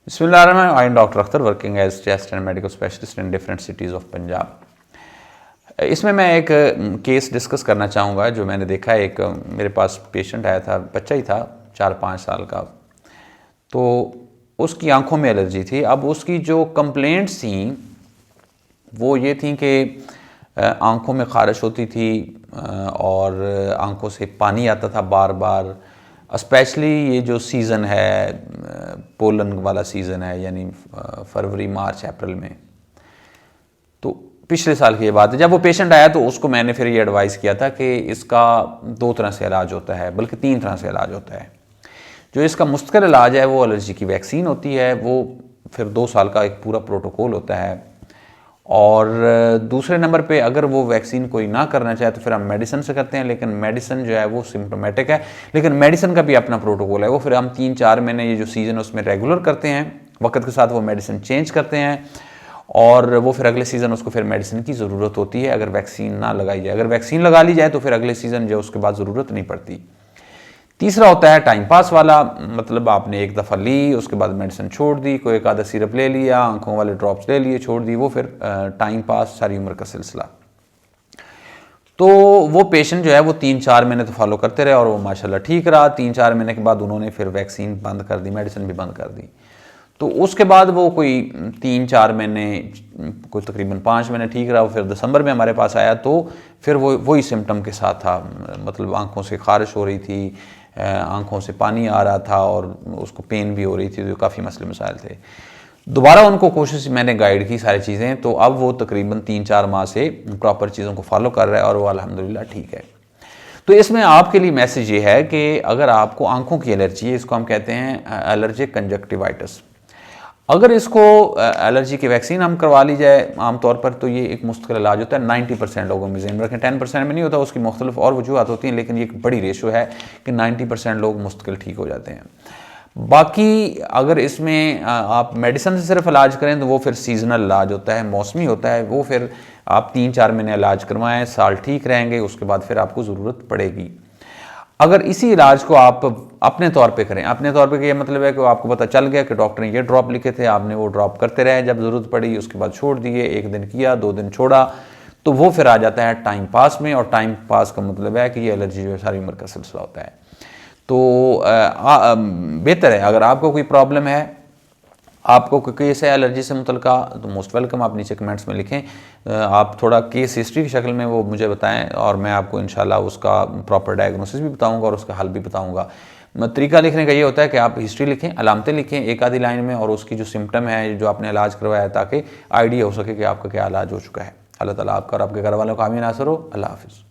Bismillahirrahmanirrahim. I am Dr. Akhtar working as chest and medical specialist in different cities of Punjab. इसमें मैं एक case discuss करना चाहूँगा जो मैंने देखा है। एक मेरे पास पेशेंट आया था, बच्चा ही था 4-5 साल का, तो उसकी आंखों में एलर्जी थी। अब उसकी जो कंप्लेंट्स थी वो ये थी कि आंखों में ख़ारिश होती थी और आंखों से पानी आता था बार बार। स्पेशली ये जो सीज़न है, पोलन वाला सीज़न है, यानी फरवरी मार्च अप्रैल में, तो पिछले साल की ये बात है। जब वो पेशेंट आया तो उसको मैंने फिर ये एडवाइस किया था कि इसका 2 तरह से इलाज होता है, बल्कि 3 तरह से इलाज होता है। जो इसका मुस्तकिल इलाज है वो एलर्जी की वैक्सीन होती है, वो फिर 2 साल का एक पूरा प्रोटोकॉल होता है। और दूसरे नंबर पे अगर वो वैक्सीन कोई ना करना चाहे तो फिर हम मेडिसिन से करते हैं, लेकिन मेडिसिन जो है वो सिम्टोमेटिक है, लेकिन मेडिसिन का भी अपना प्रोटोकॉल है। वो फिर हम 3-4 महीने ये जो सीज़न उसमें रेगुलर करते हैं, वक्त के साथ वो मेडिसिन चेंज करते हैं और वो फिर अगले सीज़न उसको फिर मेडिसिन की ज़रूरत होती है अगर वैक्सीन ना लगाई जाए। अगर वैक्सीन लगा ली जाए तो फिर अगले सीज़न जो उसके बाद ज़रूरत नहीं पड़ती। तीसरा होता है टाइम पास वाला, मतलब आपने एक दफ़ा ली, उसके बाद मेडिसिन छोड़ दी, कोई एक आधा सिरप ले लिया, आंखों वाले ड्रॉप्स ले लिए, छोड़ दी, वो फिर टाइम पास सारी उम्र का सिलसिला। तो वो पेशेंट जो है वो 3-4 महीने तो फॉलो करते रहे और वो माशाल्लाह ठीक रहा। 3-4 महीने के बाद उन्होंने फिर वैक्सीन बंद कर दी, मेडिसिन भी बंद कर दी। तो उसके बाद वो कोई 3-4 महीने, कोई तकरीबन 5 महीने ठीक रहा। फिर दिसंबर में हमारे पास आया तो फिर वो वही सिम्टम के साथ था, मतलब आंखों से ख़ारिश हो रही थी, आंखों से पानी आ रहा था और उसको पेन भी हो रही थी, तो काफ़ी मसले मसाइल थे। दोबारा उनको कोशिश मैंने गाइड की सारी चीज़ें, तो अब वो तकरीबन 3-4 माह से प्रॉपर चीज़ों को फॉलो कर रहा है और वो अल्हम्दुलिल्लाह ठीक है। तो इसमें आपके लिए मैसेज ये है कि अगर आपको आंखों की एलर्जी है, इसको हम कहते हैं एलर्जिक कंजक्टिवाइटिस, अगर इसको एलर्जी की वैक्सीन हम करवा ली जाए आमतौर पर तो ये एक मुस्तकिल इलाज होता है। 90% लोगों में ज़हन रखें, 10% में नहीं होता, उसकी मुख्तलिफ और वजूहत होती हैं, लेकिन ये एक बड़ी रेशो है कि 90% लोग मुस्तकिल ठीक हो जाते हैं। बाकी अगर इसमें आप मेडिसिन से सिर्फ इलाज करें तो वो फिर सीजनल इलाज होता है, मौसमी होता है। वो फिर आप 3-4 महीने इलाज करवाएं, साल ठीक रहेंगे, उसके बाद फिर आपको ज़रूरत पड़ेगी। अगर इसी इलाज को आप अपने तौर पे करें, अपने तौर पे ये मतलब है कि आपको पता चल गया कि डॉक्टर ने ये ड्रॉप लिखे थे, आपने वो ड्रॉप करते रहे, जब ज़रूरत पड़ी उसके बाद छोड़ दिए, 1 दिन किया, 2 दिन छोड़ा, तो वो फिर आ जाता है टाइम पास में। और टाइम पास का मतलब है कि ये एलर्जी जो है सारी उम्र का सिलसिला होता है। तो बेहतर है अगर आपको कोई प्रॉब्लम है, आपको कोई केस है एलर्जी से मुतल्लिका, तो मोस्ट वेलकम, आप नीचे कमेंट्स में लिखें। आप थोड़ा केस हिस्ट्री की शक्ल में वो मुझे बताएं और मैं आपको इंशाल्लाह उसका प्रॉपर डायग्नोसिस भी बताऊंगा और उसका हल भी बताऊंगा। तरीका लिखने का ये होता है कि आप हिस्ट्री लिखें, अलामतें लिखें एक आधी लाइन में, और उसकी जो सिम्टम है, जो आपने इलाज करवाया, ताकि आइडिया हो सके कि आपका क्या इलाज हो चुका है। अल्लाह ताला आपका और आपके घर वालों का आमीन नासर हो। अल्लाह हाफिज़।